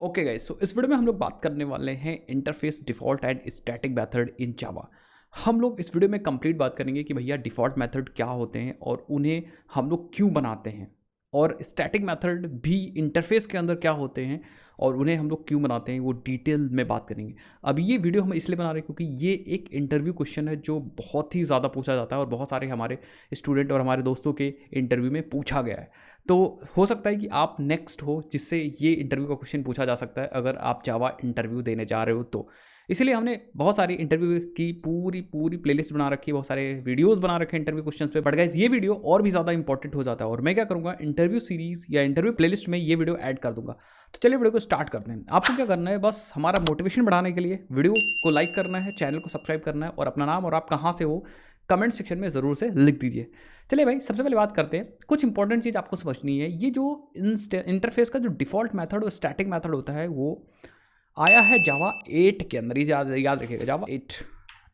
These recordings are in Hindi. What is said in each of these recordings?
ओके गाइस, तो इस वीडियो में हम लोग बात करने वाले हैं interface default and static method in Java. हम लोग इस वीडियो में कंप्लीट बात करेंगे कि भैया डिफ़ॉल्ट मेथड क्या होते हैं और उन्हें हम लोग क्यों बनाते हैं, और स्टैटिक मेथड भी इंटरफेस के अंदर क्या होते हैं और उन्हें हम लोग क्यों बनाते हैं, वो डिटेल में बात करेंगे। अब ये वीडियो हम इसलिए बना रहे हैं क्योंकि ये एक इंटरव्यू क्वेश्चन है जो बहुत ही ज़्यादा पूछा जाता है और बहुत सारे हमारे स्टूडेंट और हमारे दोस्तों के इंटरव्यू में पूछा गया है। तो हो सकता है कि आप नेक्स्ट हो जिससे ये इंटरव्यू का क्वेश्चन पूछा जा सकता है अगर आप जावा इंटरव्यू देने जा रहे हो तो। इसीलिए हमने बहुत सारी इंटरव्यू की पूरी पूरी प्लेलिस्ट बना रखी है, बहुत सारे वीडियोस बना रखे हैं इंटरव्यू क्वेश्चंस पे। बट गाइस, ये वीडियो और भी ज़्यादा इंपॉर्टेंट हो जाता है और मैं क्या करूँगा, इंटरव्यू सीरीज़ या इंटरव्यू प्लेलिस्ट में ये वीडियो ऐड कर दूंगा। तो चलिए वीडियो को स्टार्ट करते हैं। आपको क्या करना है, बस हमारा मोटिवेशन बढ़ाने के लिए वीडियो को लाइक करना है, चैनल को सब्सक्राइब करना है और अपना नाम और आप कहाँ से हो कमेंट सेक्शन में ज़रूर से लिख दीजिए। चलिए भाई, सबसे पहले बात करते हैं। कुछ इंपॉर्टेंट चीज़ आपको समझनी है। ये जो इंटरफेस का जो डिफ़ॉल्ट मेथड और स्टैटिक मेथड होता है वो आया है जावा 8 के अंदर। ये याद रखिएगा, जावा 8।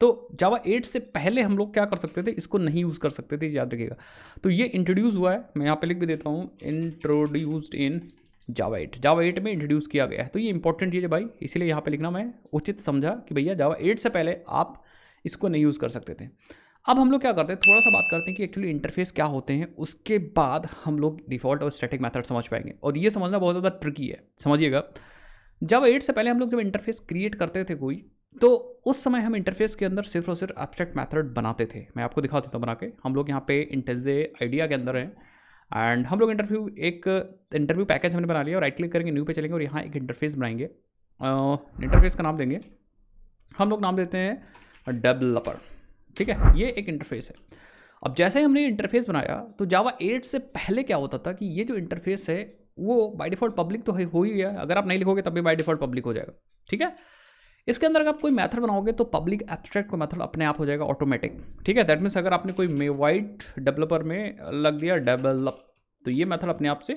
तो जावा 8 से पहले हम लोग क्या कर सकते थे, इसको नहीं यूज़ कर सकते थे, याद रखिएगा। तो ये इंट्रोड्यूस हुआ है, मैं यहाँ पे लिख भी देता हूँ, इंट्रोड्यूस्ड इन जावा 8। जावा 8 में इंट्रोड्यूस किया गया है। तो ये इंपॉर्टेंट चीज़ है भाई, इसीलिए यहाँ पे लिखना मैं उचित समझा कि भैया जावा 8 से पहले आप इसको नहीं यूज़ कर सकते थे। अब हम लोग क्या करते हैं, थोड़ा सा बात करते हैं कि एक्चुअली इंटरफेस क्या होते हैं, उसके बाद हम लोग डिफ़ॉल्ट और स्टैटिक मेथड समझ पाएंगे। और ये समझना बहुत ज़्यादा ट्रिकी है, समझिएगा। जब 8 से पहले हम लोग जब इंटरफेस क्रिएट करते थे कोई, तो उस समय हम इंटरफेस के अंदर सिर्फ और सिर्फ एब्स्ट्रैक्ट मेथड बनाते थे। मैं आपको दिखा देता हूँ बना के। हम लोग यहाँ पे इंटेंजे आइडिया के अंदर हैं एंड हम लोग इंटरव्यू पैकेज हमने बना लिया और राइट क्लिक करेंगे, न्यू पे चलेंगे और यहाँ एक इंटरफेस बनाएंगे। इंटरफेस का नाम देंगे, हम लोग नाम देते हैं डेवलपर। ठीक है, ये एक इंटरफेस है। अब जैसे ही हमने इंटरफेस बनाया तो जावा 8 से पहले क्या होता था कि ये जो इंटरफेस है वो बाय डिफ़ॉल्ट पब्लिक तो हो ही गया। अगर आप नहीं लिखोगे तब भी बाय डिफ़ॉल्ट पब्लिक हो जाएगा। ठीक है, इसके अंदर अगर आप कोई मेथड बनाओगे तो पब्लिक एब्स्ट्रैक्ट का मेथड अपने आप हो जाएगा ऑटोमेटिक। ठीक है, दैट मीन्स अगर आपने कोई वाइट डेवलपर में लग दिया डेवलप, तो ये मेथड अपने आप से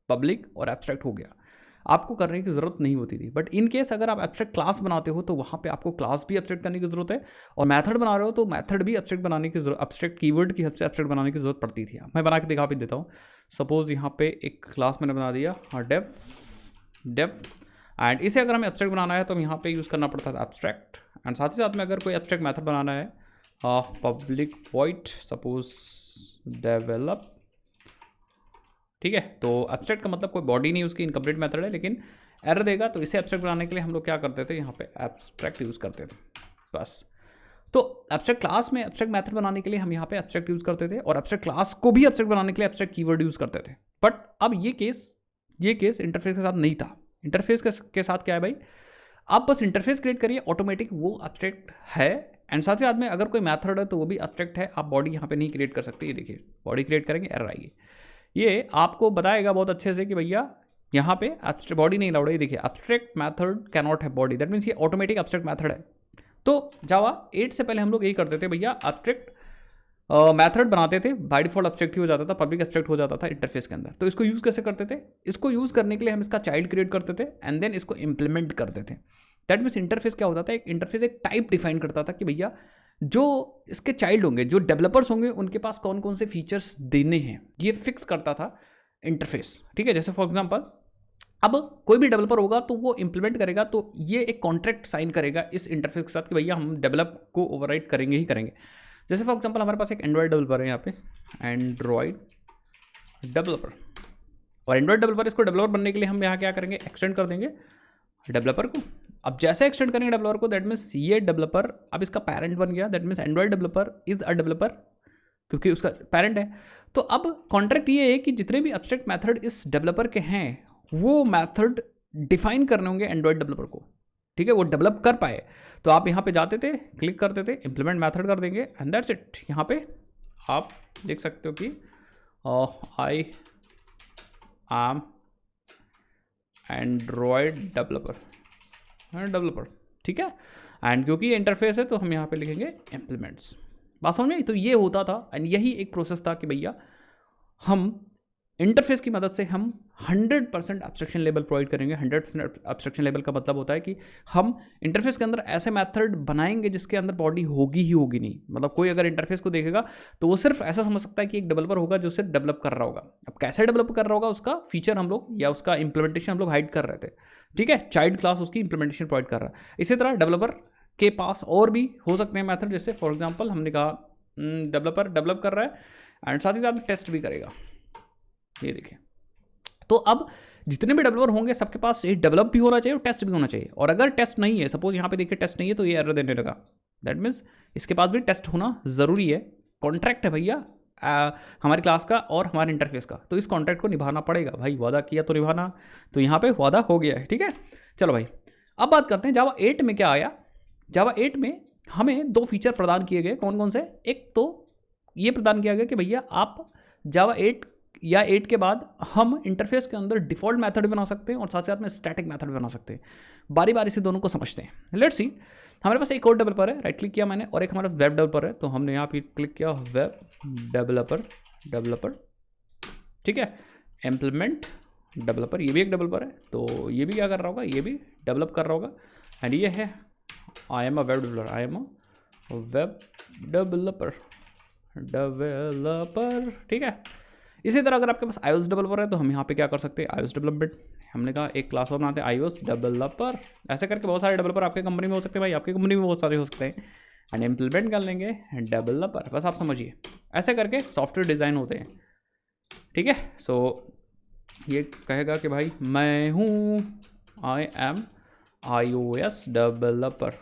पब्लिक और एब्स्ट्रैक्ट हो गया, आपको करने की ज़रूरत नहीं होती थी। बट इन केस अगर आप एब्स्ट्रैक्ट क्लास बनाते हो तो वहाँ पे आपको क्लास भी एब्स्ट्रैक्ट करने की ज़रूरत है, और मेथड बना रहे हो तो मेथड भी एब्स्ट्रैक्ट बनाने की जरूरत, एब्स्ट्रैक्ट कीवर्ड की सबसे एब्स्ट्रैक्ट बनाने की ज़रूरत पड़ती थी। मैं बना के दिखा भी देता हूँ। सपोज़ यहाँ पे एक क्लास मैंने बना दिया डेव एंड इसे अगर हमें एब्स्ट्रैक्ट बनाना है तो हम यहाँ पे यूज़ करना पड़ता था एब्स्ट्रैक्ट। एंड साथ ही साथ में अगर कोई एब्स्ट्रैक्ट मेथड बनाना है, पब्लिक वॉइड सपोज डेवलप। ठीक है, तो एब्स्ट्रैक्ट का मतलब कोई बॉडी नहीं, उसकी इनकम्प्लीट मेथड है लेकिन एरर देगा। तो इसे एब्स्ट्रैक्ट बनाने के लिए हम लोग क्या करते थे, यहाँ पे एब्स्ट्रैक्ट यूज़ करते थे बस। तो एब्स्ट्रैक्ट क्लास में एब्स्ट्रैक्ट मेथड बनाने के लिए हम यहाँ पे एब्स्ट्रैक्ट यूज़ करते थे, और एब्स्ट्रैक्ट क्लास को भी एब्स्ट्रैक्ट बनाने के लिए एब्स्ट्रैक्ट कीवर्ड यूज़ करते थे। बट अब ये केस इंटरफेस के साथ नहीं था। इंटरफेस के साथ क्या है भाई, आप बस इंटरफेस क्रिएट करिए, ऑटोमेटिक वो एब्स्ट्रैक्ट है। एंड साथ ही साथ में अगर कोई मेथड है तो वो भी एब्स्ट्रैक्ट है। आप बॉडी यहाँ पे नहीं क्रिएट कर सकते। ये देखिए, बॉडी क्रिएट करेंगे एरर आएगी। ये आपको बताएगा बहुत अच्छे से कि भैया यहाँ पे एब्स्ट्रैक्ट बॉडी नहीं लाउड है। देखिए, abstract method can not have body, that means ये ऑटोमेटिक एब्स्ट्रैक्ट मेथड है। तो जावा 8 से पहले हम लोग यही करते थे भैया, एब्स्ट्रैक्ट मेथड बनाते थे, बाय डिफॉल्ट एब्स्ट्रैक्ट ही हो जाता था, पब्लिक एब्स्ट्रैक्ट हो जाता था इंटरफेस के अंदर। तो इसको यूज़ कैसे करते थे, इसको यूज़ करने के लिए हम इसका चाइल्ड क्रिएट करते थे एंड देन इसको इंप्लीमेंट करते थे। दैट मीन्स इंटरफेस क्या होता था, एक इंटरफेस एक टाइप डिफाइन करता था कि भैया जो इसके चाइल्ड होंगे, जो डेवलपर्स होंगे, उनके पास कौन कौन से फीचर्स देने हैं, ये फिक्स करता था इंटरफेस। ठीक है, जैसे फॉर एग्जांपल अब कोई भी डेवलपर होगा तो वो इंप्लीमेंट करेगा, तो ये एक कॉन्ट्रैक्ट साइन करेगा इस इंटरफेस के साथ कि भैया हम डेवलप को ओवरराइड करेंगे ही करेंगे। जैसे फॉर एग्जांपल हमारे पास एक एंड्रॉयड डेवलपर है, यहाँ पे एंड्रॉयड डेवलपर, और एंड्रॉयड डेवलपर, इसको डेवलपर बनने के लिए हम यहाँ क्या करेंगे, एक्सटेंड कर देंगे डेवलपर को। अब जैसे एक्सटेंड करेंगे डेवलपर को, दैट मीन्स ये डेवलपर अब इसका पेरेंट बन गया। That means Android developer is a developer क्योंकि उसका पेरेंट है। तो अब कॉन्ट्रैक्ट ये है कि जितने भी एब्स्ट्रैक्ट मेथड इस डेवलपर के हैं वो मेथड डिफाइन करने होंगे एंड्रॉयड डेवलपर को। ठीक है, वो डेवलप कर पाए। तो आप यहाँ पे जाते थे, क्लिक करते थे, इंप्लीमेंट मेथड कर देंगे एंड दैट्स इट। यहाँ पे आप देख सकते हो कि आई एम एंड्रॉयड डेवलपर। ठीक है, एंड क्योंकि ये इंटरफेस है तो हम यहाँ पे लिखेंगे इम्प्लीमेंट्स। बात समझ में? तो ये होता था एंड यही एक प्रोसेस था कि भैया हम इंटरफेस की मदद से हम 100% एब्स्ट्रैक्शन लेवल प्रोवाइड करेंगे। 100% एब्स्ट्रैक्शन लेवल का मतलब होता है कि हम इंटरफेस के अंदर ऐसे मेथड बनाएंगे जिसके अंदर बॉडी होगी ही होगी नहीं। मतलब कोई अगर इंटरफेस को देखेगा तो वो सिर्फ ऐसा समझ सकता है कि एक डेवलपर होगा जो सिर्फ डेवलप कर रहा होगा। अब कैसे डेवलप कर रहा होगा उसका फीचर हम लोग या उसका इंप्लीमेंटेशन हम लोग हाइड कर रहे थे, ठीक है। चाइल्ड क्लास उसकी इंप्लीमेंटेशन प्रोवाइड कर रहा है। इसी तरह डेवलपर के पास और भी हो सकते हैं मेथड, जैसे फॉर एग्जाम्पल हमने कहा डेवलपर डेवलप कर रहा है एंड साथ ही साथ टेस्ट भी करेगा। ये देखिए, तो अब जितने भी डेवलपर होंगे सबके पास ये डेवलप भी होना चाहिए और टेस्ट भी होना चाहिए। और अगर टेस्ट नहीं है, सपोज यहाँ पे देखिए टेस्ट नहीं है, तो ये एरर देने लगा। दैट मीन्स इसके पास भी टेस्ट होना ज़रूरी है। कॉन्ट्रैक्ट है भैया हमारी क्लास का और हमारे इंटरफेस का, तो इस कॉन्ट्रैक्ट को निभाना पड़ेगा भाई। वादा किया तो निभाना, तो यहाँ पे वादा हो गया है, ठीक है। चलो भाई, अब बात करते हैं जावा 8 में क्या आया। जावा 8 में हमें 2 फीचर प्रदान किए गए। कौन कौन से? एक तो ये प्रदान किया गया कि भैया आप जावा 8 या 8 के बाद हम इंटरफेस के अंदर डिफ़ॉल्ट मेथड बना सकते हैं और साथ साथ में स्टैटिक मेथड बना सकते हैं। बारी बारी से दोनों को समझते हैं। लेट्स सी, हमारे पास एक और डेवलपर है, राइट क्लिक किया मैंने, और एक हमारा वेब डेवलपर है। तो हमने यहाँ पे क्लिक किया वेब डेवलपर, ठीक है। इम्प्लीमेंट डेवलपर, ये भी एक डेवलपर है, तो ये भी क्या कर रहा होगा, ये भी डेवलप कर रहा होगा। एंड ये है I am a web developer, I am a web developer, ठीक है। इसी तरह अगर आपके पास iOS डेवलपर है तो हम यहाँ पे क्या कर सकते हैं, iOS डेवलपमेंट, हमने कहा एक क्लास बनाते हैं iOS डेवलपर। ऐसे करके बहुत सारे डेवलपर आपके कंपनी में हो सकते हैं भाई, आपकी कंपनी में बहुत सारे हो सकते हैं। एंड इम्प्लीमेंट कर लेंगे डेवलपर, बस आप समझिए। ऐसे करके सॉफ्टवेयर डिज़ाइन होते हैं, ठीक है। सो ये कहेगा कि भाई मैं हूँ आई एम iOS डेवलपर,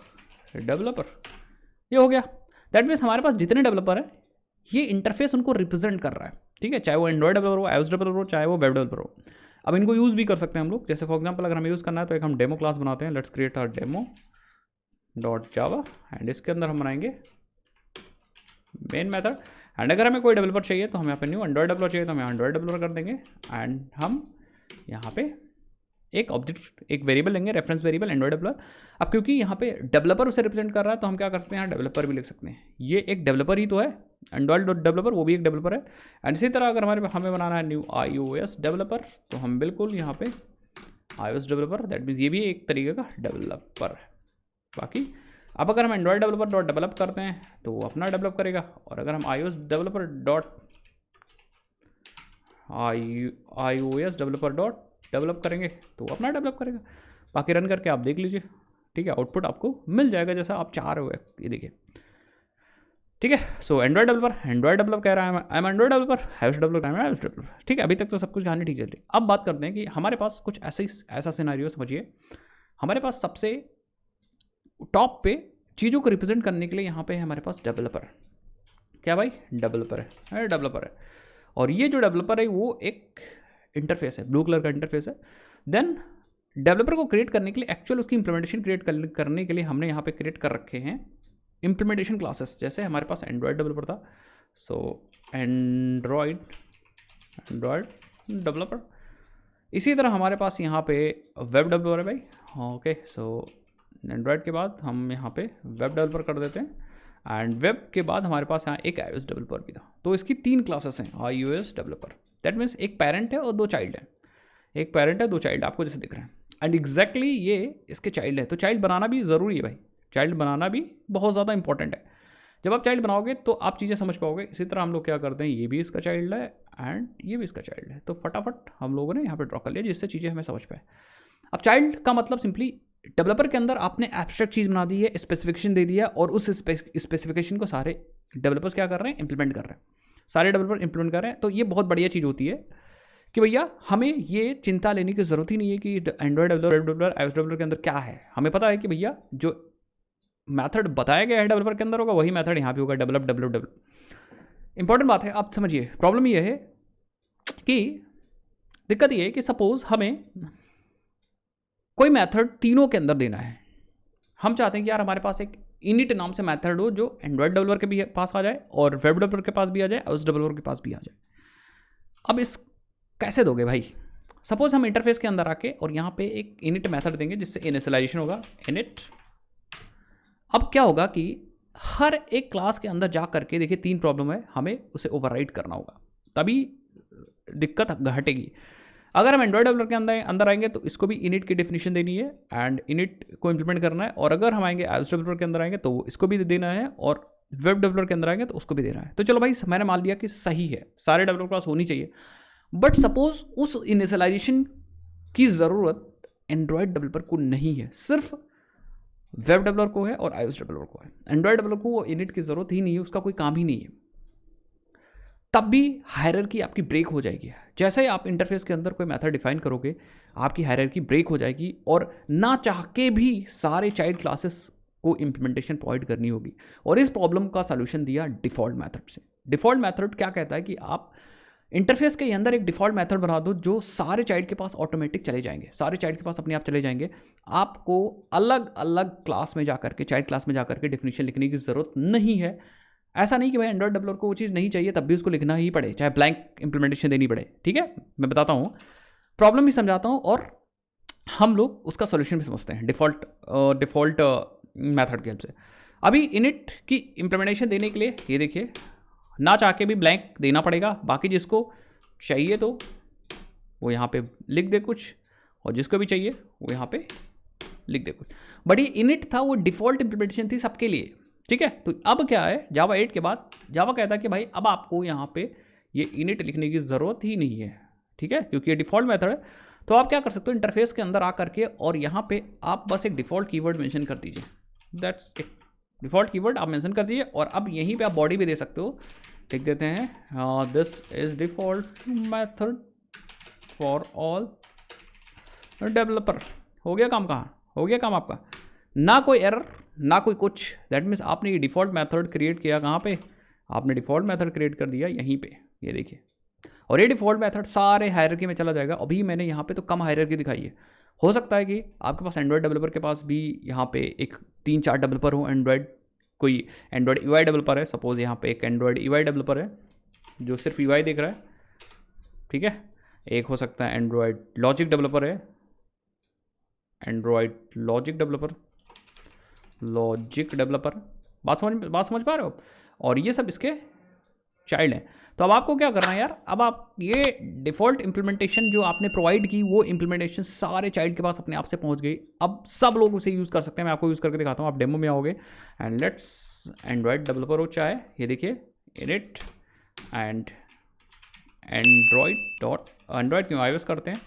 ये हो गया। दैट मीन्स हमारे पास जितने डेवलपर हैं ये इंटरफेस उनको रिप्रेजेंट कर रहा है, ठीक है। चाहे वो एंड्रॉयड डेवलपर हो, iOS डेवलपर हो, चाहे वो वेब डेवलपर हो। अब इनको यूज़ भी कर सकते हैं हम लोग। जैसे फॉर एग्जांपल अगर हमें यूज़ करना है तो एक हम डेमो क्लास बनाते हैं। Let's create a demo dot Java and इसके अंदर हम बनाएंगे मेन मेथड। एंड अगर हमें कोई डेवलपर चाहिए तो हम यहाँ पे न्यू एंड्रॉयड डेवलपर चाहिए तो हम यहाँ एंड्रॉयड डेवलपर कर देंगे। एंड हम यहाँ पे एक ऑब्जेक्ट, एक वेरिएबल लेंगे, रेफरेंस वेरिएबल एंड्रॉयड डेवलपर। अब क्योंकि यहाँ पे डेवलपर उसे रिप्रेजेंट कर रहा है तो हम क्या कर सकते हैं, यहाँ डेवलपर भी लिख सकते हैं। ये एक डेवलपर ही तो है, एंड्रॉयड डेवलपर, वो भी एक डेवलपर है। एंड इसी तरह अगर हमें बनाना है न्यू iOS डेवलपर तो हम बिल्कुल यहाँ पे iOS डेवलपर, दैट मीन्स ये भी एक तरीके का डेवलपर है। बाकी अब अगर हम एंड्रॉयड डेवलपर डॉट डेवलप करते हैं तो वो अपना डेवलप करेगा, और अगर हम iOS डेवलपर डॉट डेवलप करेंगे तो वो अपना डेवलप करेगा। बाकी रन करके आप देख लीजिए, ठीक है। आउटपुट आपको मिल जाएगा जैसा आप चाह रहे हो, ये देखिए, ठीक है। सो एंड्रॉयड डेवलपर कह रहा है I am Android developer, iOS developer, ठीक है। अभी तक तो सब कुछ कहानी ठीक चल रही है। अब बात करते हैं कि हमारे पास कुछ ऐसा सिनेरियो समझिए। हमारे पास सबसे टॉप पे चीज़ों को रिप्रेजेंट करने के लिए यहाँ पे है हमारे पास डेवलपर। क्या भाई, डेवलपर है। और ये जो डेवलपर है वो एक इंटरफेस है, ब्लू कलर का इंटरफेस है। देन डेवलपर को क्रिएट करने के लिए, एक्चुअल उसकी इंप्लीमेंटेशन क्रिएट करने के लिए हमने यहाँ पे क्रिएट कर रखे हैं इंप्लीमेंटेशन क्लासेस। जैसे हमारे पास एंड्रॉयड डेवलपर था, सो एंड्रॉयड डेवलपर। इसी तरह हमारे पास यहाँ पे वेब डेवलपर है भाई, ओके। सो एंड्रॉयड के बाद हम यहाँ पे वेब डेवलपर कर देते हैं। एंड वेब के बाद हमारे पास यहाँ एक iOS डेवलपर भी था। तो इसकी 3 क्लासेस हैं iOS डेवलपर। दैट मीन्स एक पेरेंट है और 2 चाइल्ड है, एक पेरेंट है 2 चाइल्ड, आपको जैसे दिख रहे हैं। एंड एग्जैक्टली ये इसके चाइल्ड है। तो चाइल्ड बनाना भी ज़रूरी है भाई, चाइल्ड बनाना भी बहुत ज़्यादा इंपॉर्टेंट है। जब आप चाइल्ड बनाओगे तो आप चीज़ें समझ पाओगे। इसी तरह हम लोग क्या करते हैं, ये भी इसका चाइल्ड है एंड ये भी इसका चाइल्ड है। तो फटाफट हम लोगों ने यहाँ पे ड्रॉ कर लिया जिससे चीज़ें हमें समझ पाए। अब चाइल्ड का मतलब सिंपली डेवलपर के अंदर आपने एब्स्ट्रैक्ट चीज़ बना दी है, स्पेसिफिकेशन दे दिया, और उस स्पेसिफिकेशन को सारे डेवलपर्स क्या कर रहे हैं, इंप्लीमेंट कर रहे हैं। सारे डेवलपर इंप्लीमेंट कर रहे हैं। तो ये बहुत बढ़िया चीज़ होती है कि भैया हमें ये चिंता लेने की ज़रूरत ही नहीं है कि एंड्रॉयड डेवलपर iOS डेवलपर के अंदर क्या है। हमें पता है कि भैया जो मेथड बताया गया है डेवलपर के अंदर होगा वही मेथड यहाँ भी होगा, डेवलप। इंपॉर्टेंट बात है, आप समझिए। प्रॉब्लम ये है कि दिक्कत ये है कि सपोज हमें कोई मेथड तीनों के अंदर देना है। हम चाहते हैं कि यार हमारे पास एक इनिट नाम से मेथड हो जो एंड्रॉयड डेवलपर के भी पास आ जाए और वेब डेवलपर के पास भी आ जाए, iOS डेवलपर के पास भी आ जाए। अब इस कैसे दोगे भाई? सपोज हम इंटरफेस के अंदर आके और यहाँ पे एक इनिट मेथड देंगे जिससे इनिशियलाइजेशन होगा, इनिट। अब क्या होगा कि हर एक क्लास के अंदर जा करके देखिए 3 प्रॉब्लम है, हमें उसे ओवरराइड करना होगा, तभी दिक्कत हटेगी। अगर हम एंड्रॉयड डेवलपर के अंदर आएंगे तो इसको भी इनिट की डेफिनेशन देनी है एंड इनिट को इंप्लीमेंट करना है, और अगर हम आएंगे iOS डेवलपर के अंदर आएंगे तो इसको भी देना है, और वेब डेवलपर के अंदर आएंगे तो उसको भी देना है। तो चलो भाई मैंने मान लिया कि सही है, सारे डेवलपर पास होनी चाहिए, बट सपोज उस इनिशियलाइजेशन की ज़रूरत एंड्रॉयड डेवलपर को नहीं है, सिर्फ वेब डेवलपर को है और iOS डेवलपर को है। एंड्रॉयड डेवलपर को वो इनिट की ज़रूरत ही नहीं है, उसका कोई काम ही नहीं है, तब भी हायरार्की आपकी ब्रेक हो जाएगी। जैसे ही आप इंटरफेस के अंदर कोई मेथड डिफाइन करोगे आपकी हायरार्की ब्रेक हो जाएगी, और ना चाह के भी सारे चाइल्ड क्लासेस को इम्प्लीमेंटेशन प्रोवाइड करनी होगी। और इस प्रॉब्लम का सलूशन दिया डिफ़ॉल्ट मेथड से। डिफ़ॉल्ट मेथड क्या कहता है कि आप इंटरफेस के अंदर एक डिफ़ॉल्ट मेथड बना दो जो सारे चाइल्ड के पास ऑटोमेटिक चले जाएंगे, सारे चाइल्ड के पास अपने आप चले जाएंगे। आपको अलग अलग क्लास में जाकर के, चाइल्ड क्लास में जाकर के डेफिनेशन लिखने की ज़रूरत नहीं है। ऐसा नहीं कि भाई एंड्रॉयड डेवलपर को वो चीज़ नहीं चाहिए तब भी उसको लिखना ही पड़े, चाहे ब्लैंक इंप्लीमेंटेशन देनी पड़े। ठीक है, मैं बताता हूँ, प्रॉब्लम भी समझाता हूँ और हम लोग उसका सोल्यूशन भी समझते हैं डिफ़ॉल्ट मेथड के हेल्प से। अभी इनिट की इम्प्लीमेंटेशन देने के लिए ये देखिए, ना चाह के भी ब्लैंक देना पड़ेगा, बाकी जिसको चाहिए तो वो यहाँ पे लिख दे कुछ, और जिसको भी चाहिए वो यहाँ पे लिख दे कुछ। बट ये इनिट था, वो डिफ़ॉल्ट इम्प्लीमेंटेशन थी सबके लिए। ठीक है, तो अब क्या है, जावा 8 के बाद जावा कहता है कि भाई अब आपको यहाँ पे ये इनिट लिखने की ज़रूरत ही नहीं है। ठीक है, क्योंकि ये डिफ़ॉल्ट मेथड है। तो आप क्या कर सकते हो, इंटरफेस के अंदर आ करके और यहाँ पे आप बस एक डिफ़ॉल्ट कीवर्ड मेंशन कर दीजिए, दैट्स इट। डिफ़ॉल्ट कीवर्ड आप मेंशन कर दीजिए, और अब यहीं पे आप बॉडी भी दे सकते हो, लिख देते हैं this is default method for all developer. हो गया काम, कहाँ हो गया काम आपका, ना कोई एरर ना कोई कुछ। दैट मीन्स आपने ये डिफ़ॉल्ट मेथड क्रिएट किया कहाँ पे, आपने डिफ़ॉल्ट मेथड क्रिएट कर दिया यहीं पे, ये देखिए। और ये डिफ़ॉल्ट मेथड सारे हायरार्की में चला जाएगा। अभी मैंने यहाँ पे तो कम हायरार्की दिखाई है, हो सकता है कि आपके पास एंड्रॉयड डेवलपर के पास भी यहाँ पे एक 3-4 डेवलपर हो, कोई एंड्रॉयड UI डेवलपर है, सपोज यहाँ पे एक एंड्रॉयड UI डेवलपर है जो सिर्फ UI देख रहा है। ठीक है, एक हो सकता है एंड्रॉयड लॉजिक डेवलपर है, एंड्रॉयड लॉजिक डेवलपर बात समझ पा रहे हो, और ये सब इसके चाइल्ड हैं। तो अब आपको क्या करना है यार, अब आप ये डिफ़ॉल्ट इम्प्लीमेंटेशन जो आपने प्रोवाइड की, वो इम्प्लीमेंटेशन सारे चाइल्ड के पास अपने आप से पहुंच गई। अब सब लोग उसे यूज़ कर सकते हैं। मैं आपको यूज़ करके दिखाता हूँ, आप डेमो में आओगे एंड लेट्स एंड्रॉयड डेवलपर हो चाहे, ये देखिए इनिट एंड एंड्रॉयड क्यों iOS करते हैं,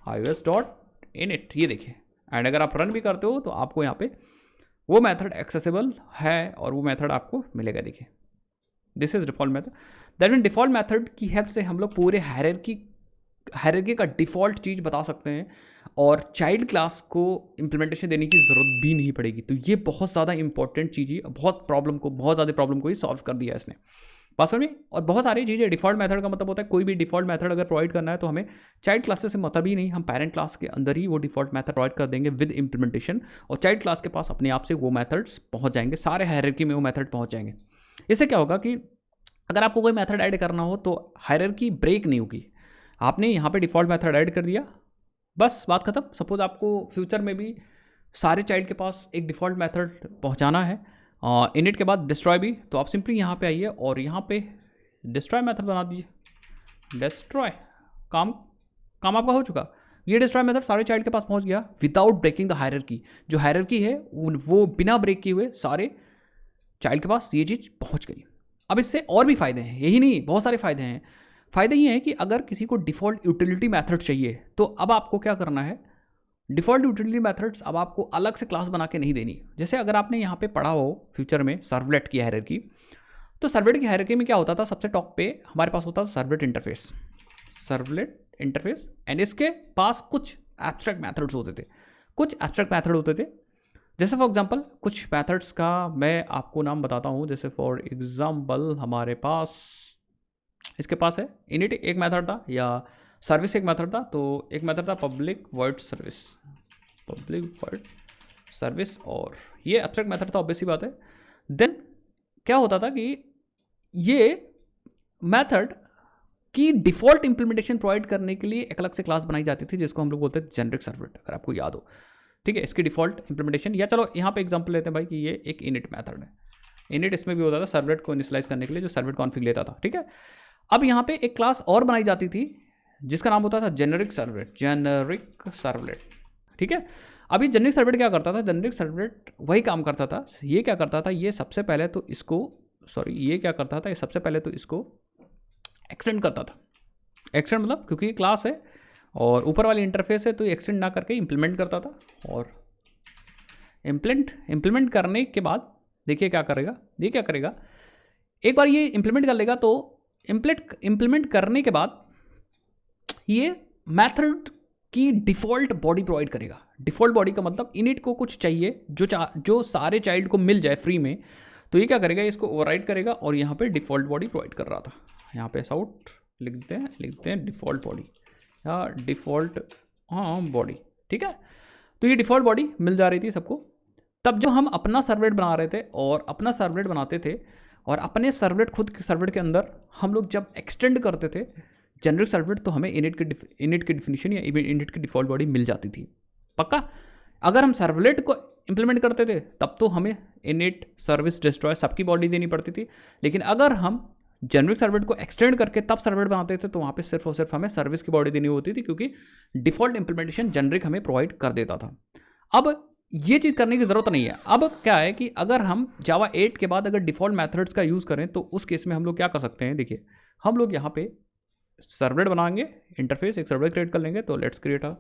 iOS.init, ये देखिए। एंड अगर आप रन भी करते हो तो आपको यहाँ पे वो मेथड एक्सेसिबल है और वो मेथड आपको मिलेगा। देखिए, this is default method. That mean default method की हेल्प से हम लोग पूरे हायरार्की का डिफ़ॉल्ट चीज़ बता सकते हैं, और चाइल्ड क्लास को इम्प्लीमेंटेशन देने की ज़रूरत भी नहीं पड़ेगी। तो ये बहुत ज़्यादा इंपॉर्टेंट चीज़ है, बहुत ज़्यादा प्रॉब्लम को ही सॉल्व कर दिया इसने वास्तव में। और बहुत सारी चीज़ें, डिफ़ॉल्ट मेथड का मतलब होता है कोई भी डिफ़ॉल्ट मेथड अगर प्रोवाइड करना है तो हमें चाइल्ड क्लासेस से मतलब ही नहीं, हम पेरेंट क्लास के अंदर ही वो डिफ़ॉल्ट मेथड प्रोवाइड कर देंगे विद इम्प्लीमेंटेशन, और चाइल्ड क्लास के पास अपने आप से वो मेथड्स पहुंच जाएंगे, सारे हायरार्की में वो मेथड पहुंच जाएंगे। इससे क्या होगा कि अगर आपको कोई मेथड ऐड करना हो तो हायरार्की ब्रेक नहीं होगी। आपने यहाँ पे डिफ़ॉल्ट मेथड ऐड कर दिया, बस बात खत्म। सपोज आपको फ्यूचर में भी सारे चाइल्ड के पास एक डिफ़ॉल्ट मेथड पहुँचाना है इनिट के बाद डिस्ट्रॉय भी, तो आप सिंपली यहाँ पे आइए और यहाँ पे डिस्ट्रॉय मेथड बना दीजिए। डिस्ट्रॉय काम आपका हो चुका। ये डिस्ट्रॉय मेथड सारे चाइल्ड के पास पहुंच गया विदाउट ब्रेकिंग द हायरार्की। जो हायरार्की है वो बिना ब्रेक किए हुए सारे चाइल्ड के पास ये चीज़ पहुंच गई। अब इससे और भी फ़ायदे हैं, यही नहीं बहुत सारे फ़ायदे हैं। फ़ायदे ये हैं कि अगर किसी को डिफ़ॉल्ट यूटिलिटी मेथड चाहिए तो अब आपको क्या करना है, डिफ़ॉल्ट यूटिलिटी मेथड्स अब आपको अलग से क्लास बना के नहीं देनी। जैसे अगर आपने यहाँ पे पढ़ा हो फ्यूचर में सर्वलेट की हायरार्की, तो सर्वलेट की हायरार्की में क्या होता था, सबसे टॉप पे हमारे पास होता था सर्वलेट इंटरफेस एंड इसके पास कुछ एब्स्ट्रैक्ट मेथड्स होते थे। जैसे फॉर एग्जांपल कुछ मेथड्स का मैं आपको नाम बताता हूँ। जैसे फॉर एग्जांपल हमारे पास इसके पास है इनिट एक मेथड था, या सर्विस एक मेथड था। तो एक मेथड था पब्लिक वर्ड सर्विस, और ये एब्स्ट्रैक्ट मेथड था, ऑब्वियस सी बात है। देन क्या होता था कि ये मेथड की डिफ़ॉल्ट इंप्लीमेंटेशन प्रोवाइड करने के लिए एक अलग से क्लास बनाई जाती थी, जिसको हम लोग बोलते हैं जेनरिक सर्वलेट, अगर आपको याद हो। ठीक है, इसकी डिफ़ॉल्ट इंप्लीमेंटेशन, या चलो यहाँ पे एग्जांपल लेते हैं भाई कि ये एक इनिट मेथड है। इनिट इसमें भी होता था सर्वलेट को इनिशियलाइज करने के लिए, जो सर्वलेट कॉन्फ़िग लेता था। ठीक है, अब यहाँ पे एक क्लास और बनाई जाती थी जिसका नाम होता था जेनरिक सर्वलेट, जेनरिक सर्वलेट। ठीक है, अभी जेनरिक सर्वलेट क्या करता था, जेनरिक सर्वलेट वही काम करता था। ये क्या करता था, ये सबसे पहले तो इसको, सॉरी ये क्या करता था, ये सबसे पहले तो इसको एक्सटेंड करता था। एक्सटेंड मतलब क्योंकि ये क्लास है और ऊपर वाली इंटरफेस है तो ये एक्सटेंड ना करके इम्प्लीमेंट करता था। और इम्प्लीमेंट करने के बाद देखिए क्या करेगा, ये क्या करेगा, एक बार ये इम्प्लीमेंट कर लेगा तो इम्प्लीमेंट करने के बाद ये मेथड की डिफ़ॉल्ट बॉडी प्रोवाइड करेगा। डिफ़ॉल्ट बॉडी का मतलब इनिट को कुछ चाहिए जो सारे चाइल्ड को मिल जाए फ्री में, तो ये क्या करेगा, इसको ओवरराइड करेगा और यहाँ पे डिफ़ॉल्ट बॉडी प्रोवाइड कर रहा था। यहाँ पे साउट लिखते हैं डिफ़ॉल्ट बॉडी या डिफ़ॉल्ट बॉडी। ठीक है, तो ये डिफ़ॉल्ट बॉडी मिल जा रही थी सबको। तब जब हम अपना सर्वलेट बना रहे थे और अपना सर्वलेट बनाते थे और अपने सर्वलेट खुद के सर्वलेट के अंदर हम लोग जब एक्सटेंड करते थे जेनरिक सर्वलेट, तो हमें इनिट की डिफिनीशन या इनिट की डिफ़ॉल्ट बॉडी मिल जाती थी। पक्का, अगर हम सर्वलेट को इंप्लीमेंट करते थे तब तो हमें इनिट सर्विस डिस्ट्रॉय सबकी बॉडी देनी पड़ती थी, लेकिन अगर हम जेनरिक सर्वलेट को एक्सटेंड करके तब सर्वलेट बनाते थे तो वहाँ पे सिर्फ और सिर्फ हमें सर्विस की बॉडी देनी होती थी, क्योंकि डिफ़ॉल्ट इंप्लीमेंटेशन जेनरिक हमें प्रोवाइड कर देता था। अब ये चीज़ करने की ज़रूरत नहीं है। अब क्या है कि अगर हम जावा 8 के बाद अगर डिफ़ॉल्ट मेथड्स का यूज़ करें तो उस केस में हम लोग क्या कर सकते हैं, देखिए हम लोग यहाँ पे सर्वलेट बनाएंगे, इंटरफेस एक सर्वलेट क्रिएट कर लेंगे। तो लेट्स क्रिएट अ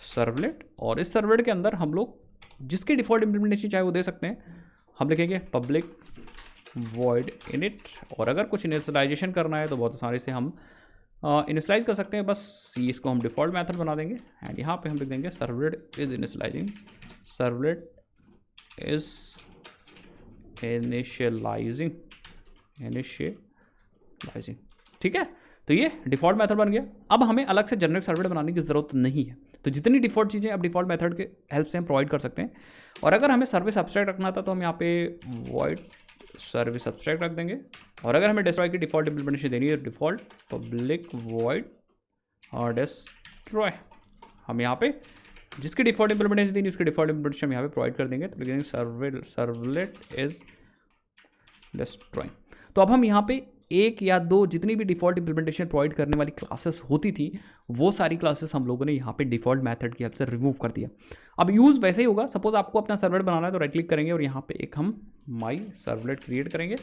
सर्वलेट, और इस सर्वलेट के अंदर हम लोग जिसकी डिफ़ॉल्ट इंप्लीमेंटेशन चाहे वो दे सकते हैं। हम लिखेंगे पब्लिक वॉइड इनिट, और अगर कुछ इनिशियलाइजेशन करना है तो बहुत आसानी से हम इनिशियलाइज कर सकते हैं। बस इसको हम डिफ़ॉल्ट मेथड बना देंगे एंड यहाँ पे हम लिख देंगे servlet is initialising, servlet is initialising. ठीक है, तो ये डिफ़ॉल्ट मेथड बन गया। अब हमें अलग से जेनरिक सर्वलेट बनाने की ज़रूरत नहीं है, तो जितनी डिफ़ॉल्ट चीज़ें अब डिफ़ॉल्ट मेथड के हेल्प से हम प्रोवाइड कर सकते हैं। और अगर हमें सर्विस अब्स्ट्रैक्ट रखना था तो हम यहाँ पे वॉइड सर्विस अब्स्ट्रैक्ट रख देंगे, और अगर हमें डिस्ट्रॉय की डिफ़ॉल्ट इंप्लीमेंटेशन देनी है डिफ़ॉल्ट पब्लिक वॉइड और डिस्ट्रॉय, हम यहाँ पे जिसकी डिफ़ॉल्ट इंप्लीमेंटेशन देनी है उसकी डिफ़ॉल्ट इंप्लीमेंटेशन यहाँ पे प्रोवाइड कर देंगे। तो लिखेंगे सर्वलेट इज डिस्ट्रॉइंग। तो अब हम यहाँ पे एक या दो जितनी भी डिफ़ॉल्ट इंप्लीमेंटेशन प्रोवाइड करने वाली क्लासेस होती थी वो सारी क्लासेस हम लोगों ने यहाँ पे डिफ़ॉल्ट मेथड की हेल्प से रिमूव कर दिया। अब यूज़ वैसे ही होगा, सपोज आपको अपना सर्वलेट बनाना है तो राइट क्लिक करेंगे और यहाँ पे एक हम माई सर्वलेट क्रिएट करेंगे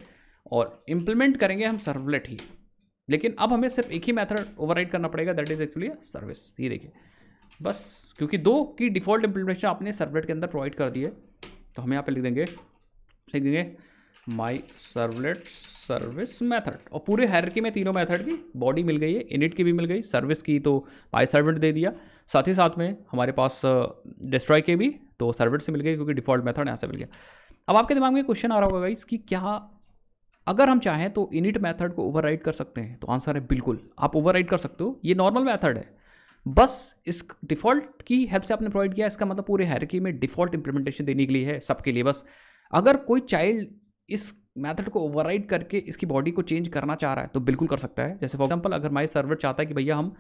और इम्प्लीमेंट करेंगे हम सर्वलेट ही, लेकिन अब हमें सिर्फ एक ही मेथड ओवरराइड करना पड़ेगा, दैट इज एक्चुअली सर्विस। ये देखिए बस, क्योंकि दो की डिफ़ॉल्ट इंप्लीमेंटेशन आपने सर्वलेट के अंदर प्रोवाइड कर दी है, तो हम यहाँ पे लिख देंगे माई सर्वलेट सर्विस मेथड, और पूरे हायरार्की में तीनों मेथड की बॉडी मिल गई है, इनिट की भी मिल गई, सर्विस की तो माई सर्वलेट दे दिया, साथ ही साथ में हमारे पास डिस्ट्रॉय के भी तो सर्वलेट से मिल गई क्योंकि डिफ़ॉल्ट मेथड यहाँ से मिल गया। अब आपके दिमाग में क्वेश्चन आ रहा होगा गाइस कि क्या अगर हम चाहें तो इनिट मेथड को ओवरराइड कर सकते हैं? तो आंसर है बिल्कुल, आप ओवरराइड कर सकते हो। ये नॉर्मल मेथड है, बस इस डिफ़ॉल्ट की हेल्प से आपने प्रोवाइड किया, इसका मतलब पूरे हायरार्की में डिफ़ॉल्ट इंप्लीमेंटेशन देने के लिए है सबके लिए। बस अगर कोई चाइल्ड इस मेथड को ओवरराइड करके इसकी बॉडी को चेंज करना चाह रहा है तो बिल्कुल कर सकता है। जैसे फॉर एग्जांपल अगर माई सर्वलेट चाहता है कि भैया हम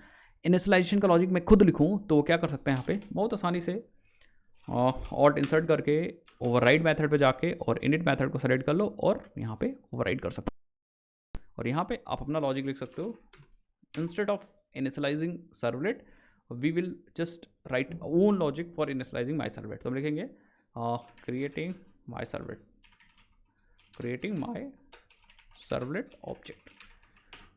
इनिशियलाइजेशन का लॉजिक मैं खुद लिखूं, तो क्या कर सकते हैं यहाँ पे बहुत आसानी से ऑल्ट इंसर्ट करके ओवरराइड मेथड पे जाके और इनिट मेथड को सेलेक्ट कर लो और यहाँ पे ओवरराइड कर सकते हो, और यहाँ पे आप अपना लॉजिक लिख सकते हो। Instead of initialising servlet we will just write own logic for initialising my servlet. तो हम लिखेंगे क्रिएटिंग माई सर्वलेट ऑब्जेक्ट।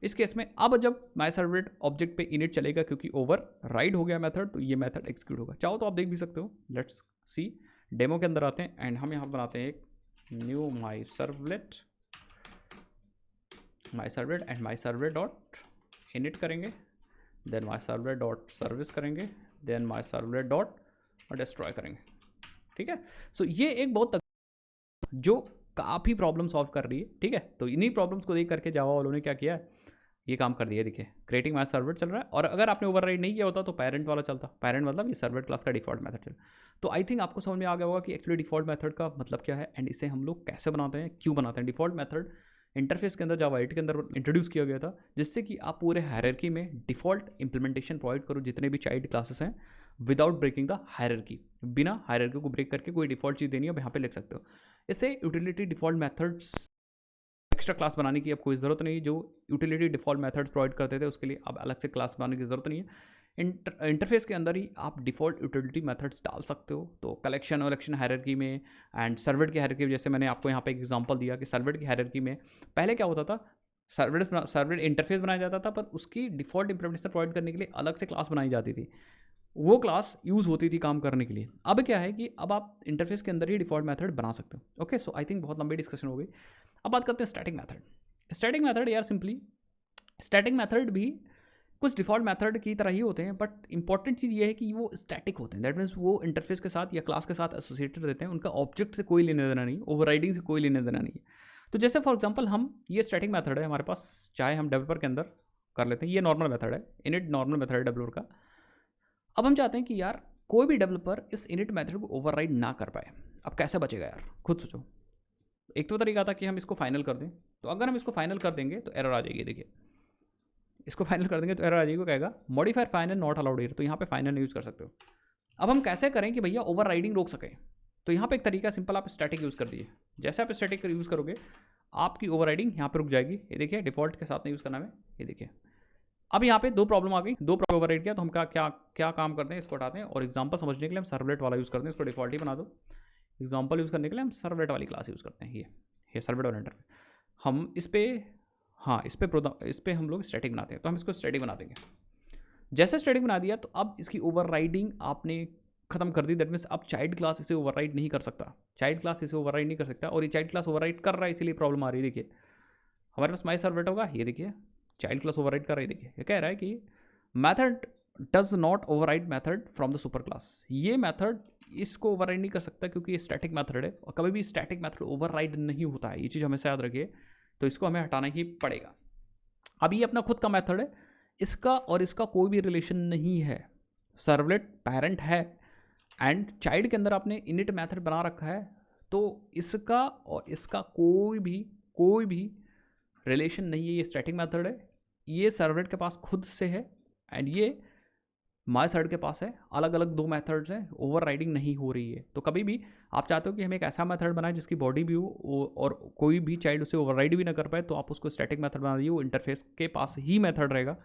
इस केस में अब जब माई सर्वलेट ऑब्जेक्ट पे इनिट चलेगा क्योंकि ओवर राइड हो गया मेथड, तो ये मेथड एक्सिक्यूट होगा। चाहो तो आप देख भी सकते हो, लेट्स सी। डेमो के अंदर आते हैं एंड हम यहाँ बनाते हैं एक knew my servlet and my servlet dot init करेंगे, देन माई सर्वलेट डॉट सर्विस करेंगे, देन माई सर्वलेट डॉट डिस्ट्रॉय करेंगे। ठीक है, सो ये एक बहुत जो काफ़ी प्रॉब्लम सॉल्व कर रही है। ठीक है, तो इन्हीं प्रॉब्लम्स को देख करके जावा वालों ने क्या किया है, ये काम कर दिया। देखिए क्रिएटिंग माई सर्वलेट चल रहा है, और अगर आपने ओवरराइड नहीं किया होता तो पेरेंट वाला चलता। पेरेंट मतलब ये सर्वलेट क्लास का डिफ़ॉल्ट मेथड चल। तो आई थिंक आपको समझ में आ गया होगा कि एक्चुअली डिफ़ॉल्ट मेथड का मतलब क्या है एंड इसे हम लोग कैसे बनाते हैं, क्यों बनाते हैं। डिफ़ॉल्ट मेथड इंटरफेस के अंदर जावा 8 के अंदर इंट्रोड्यूस किया गया था, जिससे कि आप पूरे हायरार्की में डिफ़ॉल्ट इंप्लीमेंटेशन प्रोवाइड करो जितने भी चाइल्ड क्लासेस हैं विदाउट ब्रेकिंग द हायरार्की। बिना हायरार्की को ब्रेक करके कोई डिफ़ॉल्ट चीज़ देनी है, आप यहाँ पे लिख सकते हो। इसे utility default methods extra class बनाने की अब कोई ज़रूरत नहीं। जो यूटिलिटी डिफ़ॉल्ट मेथड्स प्रोवाइड करते थे उसके लिए अब अलग से क्लास बनाने की ज़रूरत नहीं है। इंटरफेस के अंदर ही आप डिफ़ॉल्ट यूटिलिटी मेथड्स डाल सकते हो। तो कलेक्शन वलेक्शन हायरार्की में एंड सर्वलेट की हायरार्की में, जैसे मैंने आपको यहाँ पे एक एग्जांपल दिया कि सर्वलेट की हायरार्की में पहले क्या होता था, सर्वलेट इंटरफेस बनाया जाता था, पर उसकी डिफ़ॉल्ट इंप्लीमेंटेशन प्रोवाइड करने के लिए अलग से क्लास बनाई जाती थी। वो क्लास यूज़ होती थी काम करने के लिए। अब क्या है कि अब आप इंटरफेस के अंदर ही डिफ़ॉल्ट मेथड बना सकते हो। ओके, सो आई थिंक बहुत लंबी डिस्कशन हो गई। अब बात करते हैं स्टैटिक मेथड। स्टैटिक मेथड यार सिंपली स्टैटिक मेथड भी कुछ डिफ़ॉल्ट मेथड की तरह ही होते हैं, बट इंपॉर्टेंट चीज़ ये है कि वो स्टैटिक होते हैं। दैट मीन्स वो इंटरफेस के साथ या क्लास के साथ एसोसिएटेड रहते हैं, उनका ऑब्जेक्ट से कोई लेने देना नहीं, ओवरराइडिंग से कोई लेने देना नहीं है। तो जैसे फॉर एग्जांपल हम ये स्टैटिक मेथड है हमारे पास, चाहे हम डेवलपर के अंदर कर लेते हैं, ये नॉर्मल मेथड है, इनिट नॉर्मल मेथड है डेवलपर का। अब हम चाहते हैं कि यार कोई भी डेवलपर इस इनिट मेथड को ओवरराइड ना कर पाए। अब कैसे बचेगा यार, खुद सोचो। एक तो तरीका था कि हम इसको फाइनल कर दें, तो अगर हम इसको फाइनल कर देंगे तो एरर आ जाएगी। देखिए, इसको फाइनल कर देंगे तो एरर आ जाएगी, वो कहेगा modifier final not allowed here, तो यहाँ पे फाइनल यूज़ कर सकते हो। अब हम कैसे करें कि भैया ओवरराइडिंग रोक सकें, तो यहाँ पे एक तरीका सिंपल, आप स्टैटिक यूज़ कर दीजिए। जैसे आप स्टैटिक का यूज़ करोगे आपकी ओवरराइडिंग यहाँ पे रुक जाएगी। ये देखिए, डिफ़ॉल्ट के साथ नहीं यूज़ करना है, ये देखिए। अब यहाँ पे दो प्रॉब्लम आ गई, दो प्रॉब्लम ओवरराइड किया, तो हम क्या काम करते हैं, इसको हटाते हैं और एग्जांपल समझने के लिए हम सर्वलेट वाला यूज़ करते हैं। इसको डिफ़ॉल्ट ही बना दो। एग्जांपल यूज़ करने के लिए हम सर्वलेट वाली क्लास यूज़ करते हैं। ये सर्वलेट वाला इंटरफेस हम इस पर, हाँ इस पर हम लोग स्टैटिक बनाते हैं, तो हम इसको स्टैटिक बना देंगे। जैसे स्टैटिक बना दिया तो अब इसकी ओवरराइडिंग आपने खत्म कर दी। दैट मीन्स अब चाइल्ड क्लास इसे ओवरराइड नहीं कर सकता, चाइल्ड क्लास इसे ओवरराइड नहीं कर सकता, और ये चाइल्ड क्लास ओवरराइड कर रहा है, इसलिए प्रॉब्लम आ रही है। देखिए हमारे पास माई सर्वलेट होगा, ये देखिए चाइल्ड क्लास ओवरराइड कर रही है। देखिए ये कह रहा है कि method does not override method from the super class. ये मैथड इसको ओवरराइड नहीं कर सकता क्योंकि ये स्टैटिक मैथड है, और कभी भी स्टैटिक मैथड ओवरराइड नहीं होता है, ये चीज़ हमेशा याद रखिए। तो इसको हमें हटाना ही पड़ेगा। अब ये अपना खुद का मेथड है, इसका और इसका कोई भी रिलेशन नहीं है। सर्वलेट पेरेंट है एंड चाइल्ड के अंदर आपने इनिट मेथड बना रखा है, तो इसका और इसका कोई भी रिलेशन नहीं है। ये स्टैटिक मेथड है, ये सर्वलेट के पास खुद से है एंड ये माई सर्वलेट के पास है। अलग अलग दो मेथड्स हैं, ओवरराइडिंग नहीं हो रही है। तो कभी भी आप चाहते हो कि हम एक ऐसा मेथड बनाए जिसकी बॉडी भी हो और कोई भी चाइल्ड उसे ओवरराइड भी ना कर पाए, तो आप उसको स्टैटिक मेथड बना दीजिए। वो इंटरफेस के पास ही मेथड रहेगा,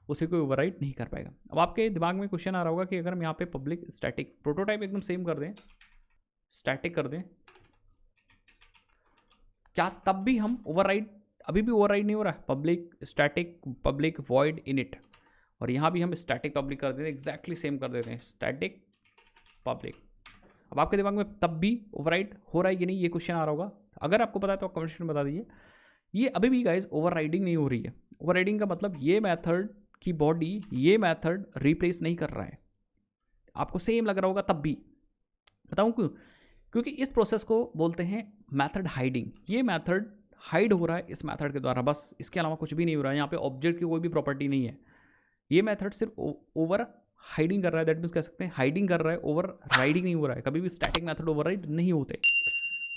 उसे कोई ओवरराइड नहीं कर पाएगा। अब आपके दिमाग में क्वेश्चन आ रहा होगा कि अगर हम यहाँ पे पब्लिक स्टैटिक प्रोटोटाइप एकदम सेम कर दें, स्टैटिक कर दें, क्या तब भी हम ओवरराइड, अभी भी ओवरराइड नहीं हो रहा है? Public static public void init, और यहाँ भी हम स्टैटिक पब्लिक कर देते हैं, एग्जैक्टली सेम कर देते हैं, स्टैटिक पब्लिक। अब आपके दिमाग में तब भी ओवरराइड हो रहा है कि नहीं, ये क्वेश्चन आ रहा होगा। अगर आपको पता है तो आप कमेंट सेक्शन में बता दीजिए। ये अभी भी गाइज ओवरराइडिंग नहीं हो रही है। ओवरराइडिंग का मतलब ये मेथड की बॉडी ये मेथड रिप्लेस नहीं कर रहा है। आपको सेम लग रहा होगा तब भी, बताऊँ क्यों? क्योंकि इस प्रोसेस को बोलते हैं मेथड हाइडिंग। ये मेथड हाइड हो रहा है इस मेथड के द्वारा, बस इसके अलावा कुछ भी नहीं हो रहा है। यहाँ पे ऑब्जेक्ट की कोई भी प्रॉपर्टी नहीं है, ये मेथड सिर्फ ओवर हाइडिंग कर रहा है। दैट मीन्स कह सकते हैं हाइडिंग कर रहा है, ओवर राइडिंग नहीं हो रहा है। कभी भी स्टैटिक मेथड ओवरराइड नहीं होते।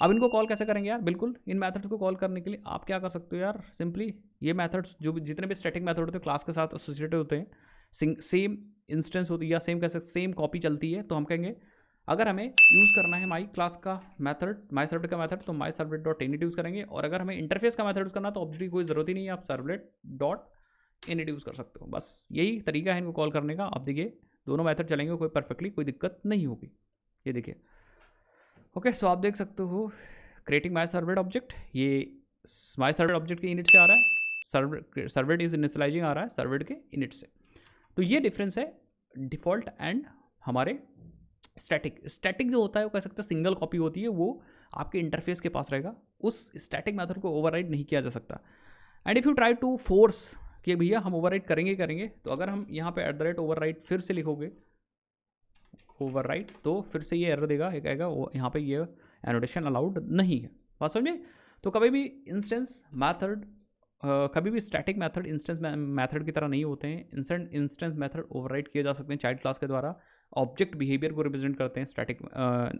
अब इनको कॉल कैसे करेंगे यार? बिल्कुल, इन मेथड्स को कॉल करने के लिए आप क्या कर सकते हो यार, सिंपली ये मेथड्स जो जितने भी स्टैटिक मेथड होते हैं क्लास के साथ एसोसिएटेड होते हैं, सेम इंस्टेंस होती है या सेम कह सकते सेम कॉपी चलती है, तो हम कहेंगे अगर हमें यूज़ करना है माई क्लास का मेथड, माई सर्वलेट का मेथड, तो माई सर्वलेट डॉट इनिट यूज़ करेंगे। और अगर हमें इंटरफेस का मेथड यूज़ करना तो ऑब्जेक्ट की कोई ज़रूरत ही नहीं है, आप सर्वलेट डॉट इनिट यूज़ कर सकते हो। बस यही तरीका है इनको कॉल करने का। आप देखिए दोनों मेथड चलेंगे, कोई परफेक्टली कोई दिक्कत नहीं होगी। ये देखिए, ओके। सो आप देख सकते हो क्रिएटिंग माई सर्वलेट ऑब्जेक्ट, ये माई सर्वलेट ऑब्जेक्ट के इनिट से आ रहा है, सर्वलेट इज इनिशियलाइजिंग आ रहा है सर्वलेट के इनिट से। तो ये डिफरेंस है डिफ़ॉल्ट एंड हमारे स्टैटिक। स्टैटिक जो होता है वो कह सकते हैं सिंगल कॉपी होती है, वो आपके इंटरफेस के पास रहेगा, उस स्टैटिक मेथड को ओवरराइड नहीं किया जा सकता। And if you try to force कि भैया हम ओवरराइड करेंगे, तो अगर हम यहाँ पे @override फिर से लिखोगे ओवरराइड, तो फिर से ये एरर देगा, ये कहेगा यहाँ पे ये एनोटेशन अलाउड नहीं है। बात समझे? तो कभी भी इंस्टेंस मैथड, कभी भी स्टैटिक मेथड इंस्टेंस मेथड की तरह नहीं होते हैं। इंस्टेंस मेथड ओवरराइड किए जा सकते हैं चाइल्ड क्लास के द्वारा, ऑब्जेक्ट बिहेवियर को रिप्रेजेंट करते हैं स्टैटिक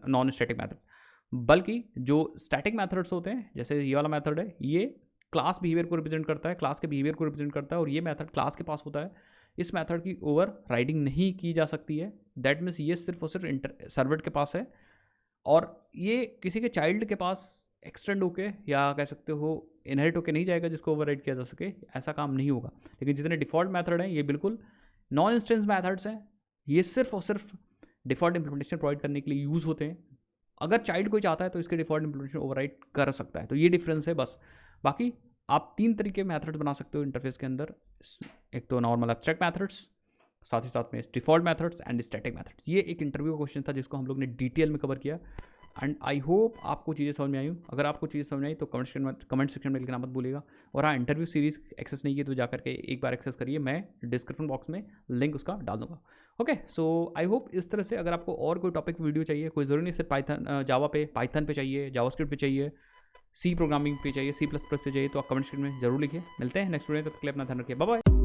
नॉन स्टैटिक मेथड। बल्कि जो स्टैटिक मेथड्स होते हैं, जैसे ये वाला मेथड है, ये क्लास बिहेवियर को रिप्रेजेंट करता है, क्लास के बिहेवियर को रिप्रेजेंट करता है, और ये मेथड क्लास के पास होता है। इस मेथड की ओवर राइडिंग नहीं की जा सकती है। दैट मीन्स ये सिर्फ और सिर्फ सर्वलेट के पास है, और ये किसी के चाइल्ड के पास एक्सटेंड होके या कह सकते हो इनहेरिट होके नहीं जाएगा जिसको ओवरराइड किया जा सके, ऐसा काम नहीं होगा। लेकिन जितने डिफ़ॉल्ट मेथड हैं ये बिल्कुल नॉन इंस्टेंस मेथड्स हैं, ये सिर्फ और सिर्फ डिफ़ॉल्ट इंप्लीमेंटेशन प्रोवाइड करने के लिए यूज़ होते हैं। अगर चाइल्ड कोई चाहता है तो इसके डिफ़ॉल्ट इंप्लीमेंटेशन ओवरराइड कर सकता है, तो ये डिफरेंस है बस। बाकी आप 3 तरीके मेथड्स बना सकते हो इंटरफेस के अंदर, एक तो नॉर्मल एब्स्ट्रैक्ट मेथड्स, साथ ही साथ में default methods and static methods. ये एक इंटरव्यू का क्वेश्चन था जिसको हम लोग ने डिटेल में कवर किया एंड आई होप आपको चीज़ें समझ में आई। अगर आपको चीज़ें समझ में आई तो कमेंट सेक्शन में लिखना मत भूलिएगा। और हाँ, इंटरव्यू सीरीज़ एक्सेस नहीं की तो जाकर के एक बार एक्सेस करिए, मैं डिस्क्रिप्शन बॉक्स में लिंक उसका डाल दूँगा। ओके, सो आई होप इस तरह से अगर आपको और कोई टॉपिक वीडियो चाहिए, कोई ज़रूरी नहीं सिर्फ पाइथन जावा पे, पाइथन पे चाहिए, जावास्क्रिप्ट पे चाहिए, सी प्रोग्रामिंग पे चाहिए, C++ पे चाहिए, तो आप कमेंट सेक्शन में जरूर लिखिए। मिलते हैं नेक्स्ट वीडियो, तब तक के लिए अपना ध्यान रखिए, बाय बाय।